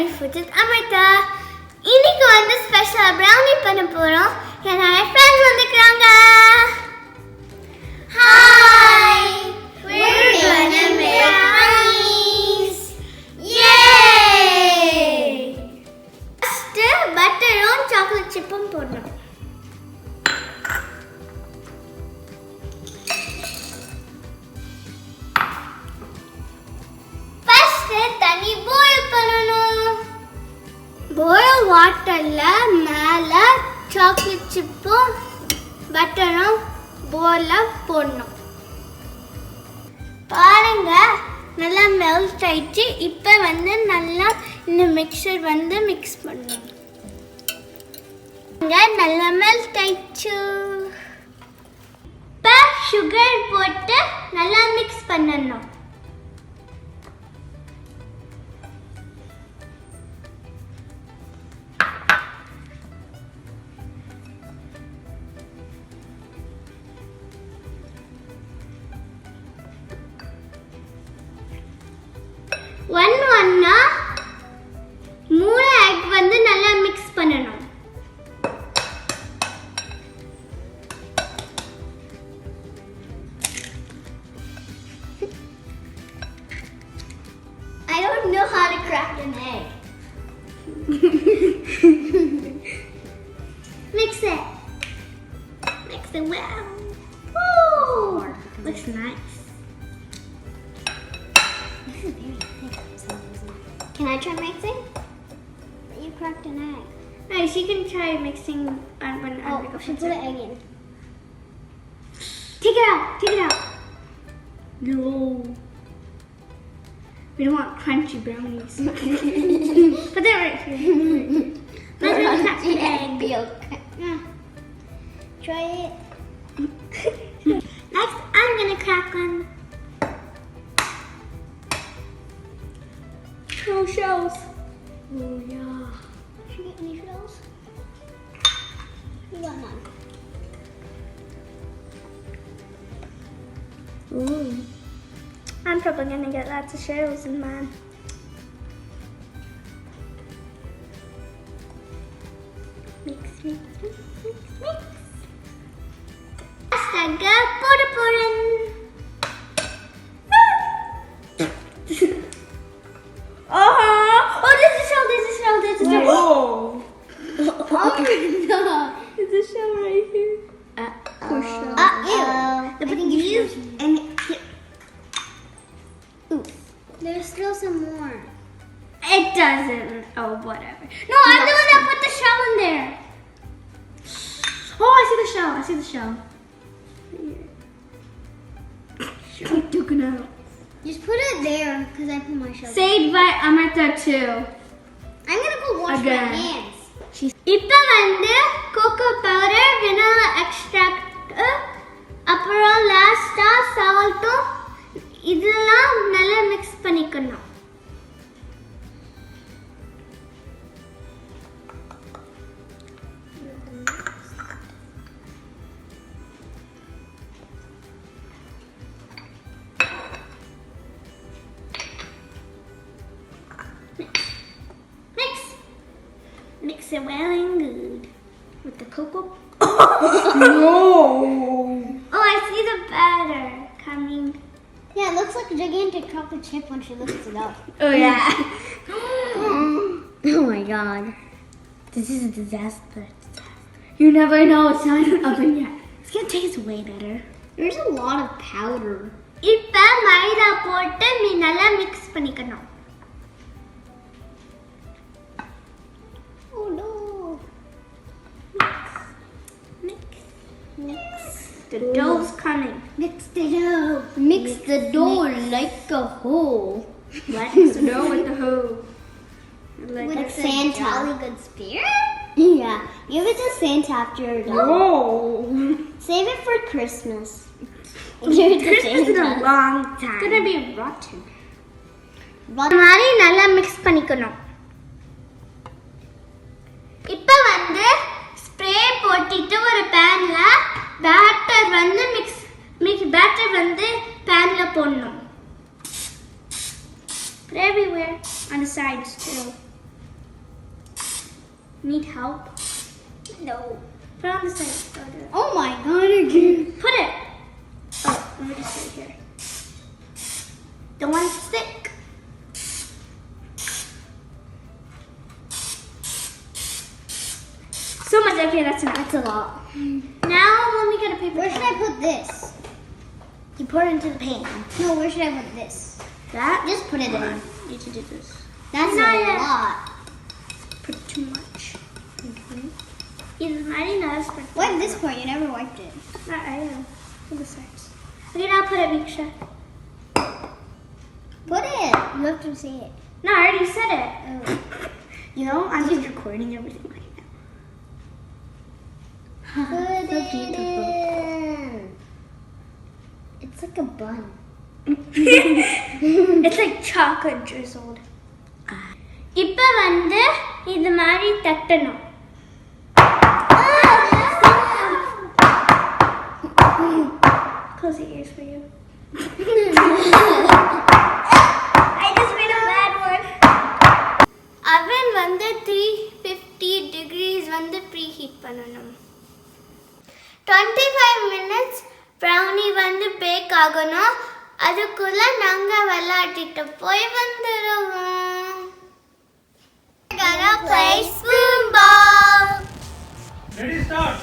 Yummy Foods with Amrita. இன்னைக்கு வந்து special brownie பண்ண போறோம். என்னோட friends வந்துக்கறாங்க. Hi. We're gonna make brownies. Yay! First butter and chocolate chip போடணும். தண்ணி boil பண்ணனும். boil waterல மேல chocolate chip பட்டரும் boilல போடணும். பாருங்க நல்லா மெல்ட் ஆயிடுச்சு. இப்போ வந்து நல்லா இந்த மிக்சர் வந்து mix பண்ணனும். நல்லா மெல்ட் ஆயிடுச்சு. இப்போ sugar போட்டு நல்லா mix பண்ணனும். ஒன்னா மூணு எக் வந்து நல்லா மிக்ஸ் பண்ணனும். I don't know how to crack an egg. Mix it. Mix it well. Ooh, looks nice. Can I try mixing? You cracked an egg. No, she can try mixing when she put an egg in. Take it out. Take it out. No. We don't want crunchy brownies. Put that right here. Let me crack the egg. Yeah. Try it. Next, I'm gonna crack one. No shells. Oh yeah. Did you get any shells? You got none. Ooh. I'm probably gonna get lots of shells in mine. Mix, mix, mix, mix, mix. Astaga, put in. Oh, there's a shell, there's a shell, there's a shell. Oh no. There's a shell right here. Poor shell. I think you should. And Ooh. There's still some more. it doesn't. Oh, whatever. No, I'm the one that put the shell in there. Oh, I see the shell. I see the shell. She took it out. Just put it there because I put my shell. Saved by Amrita too. I'm gonna go wash my hands. இப்போ வந்து cocoa powder, vanilla extract, அப்புறம் லாஸ்டா சால்ட்டும் இதெல்லாம் நல்லா mix பண்ணிக்கணும். Mix it well and good with the cocoa. No. Oh, I see the batter coming. Yeah, it looks like a gigantic chocolate chip when she lifts it up. Oh yeah. Oh my god. This is a disaster. You never know. It's not in the oven yet. It's gonna taste way better. There's a lot of powder. இப்போ மைதா போட்டு நல்லா mix பண்ணிக்கணும். Oh no. Mix. The dough's coming. Mix the dough. Mix the dough like a hole. What? Mix the dough with the hoe. Like Santa. Jolly good spirit? Yeah. Give it to Santa after you're done. Whoa. Save it for Christmas. Give it to Christmas Santa. in a long time. It's gonna be rotten. மாதிரி நல்லா mix பண்ணிக்கணும். இப்போ வந்து spray போட்டுட்டு ஒரு panல batter வந்து batter வந்து panல போடணும். Everywhere on the sides too. Need help? No. Put it on the side. Oh my god, again. Put it. Oh, let me just put it here. Don't want it to stick. So much. Okay, that's enough. That's a lot. Now let me get a paper. Where should I put this? You pour it into the pan. No, where should I put this? That? Just put it in. You should do this. That's Not a yet. lot. Put too much. It's mighty nice. Wipe this part. You never wiped it. I am. For the sides. Okay, now put it, Viksha. Put it. You have to say it. No, I already said it. Oh. You know, I'm just recording everything right now. Put So it beautiful. in. It's like a bun. It's like chocolate drizzled. இப்போ வந்து இது மாதிரி தட்டணும். Close the ears for you. I just made a bad one. Oven வந்து 350 degrees வந்து preheat பண்ணணும். 25 minutes brownie வந்து bake ஆகணும். அதுக்குள்ள நாங்க விளையாடிட்டு போய் வந்துருவோம். Gonna play spoon ball. Ready, start.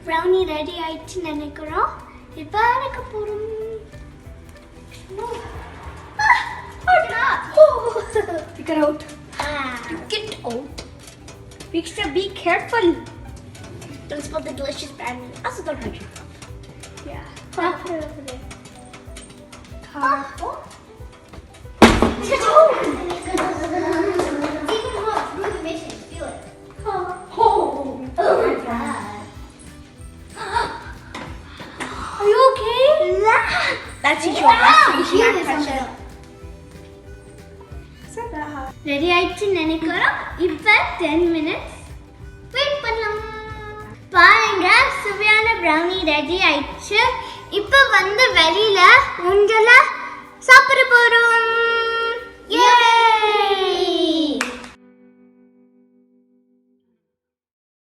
Brownie ready ஆயிடுச்சு நினைக்கிறோம். இப்போ அரைக்க போறோம். Pick it out. Pick it out. Viksha, be careful. Don't spill the delicious brownie. Also, don't hurt yourself. Yeah. Put it over there. Careful. Even hot through the mission. Feel it. Oh my god. Are you okay? That's your pressure. Ready ஆயிடுச்சு நினைக்கிறோம். இப்போ 10 minutes wait பண்ணலாம். பாருங்க, சுவையான brownie ready ஆயிடுச்சு. இப்போ வந்து வெளியில ஊஞ்சல சாப்பிட போறோம்.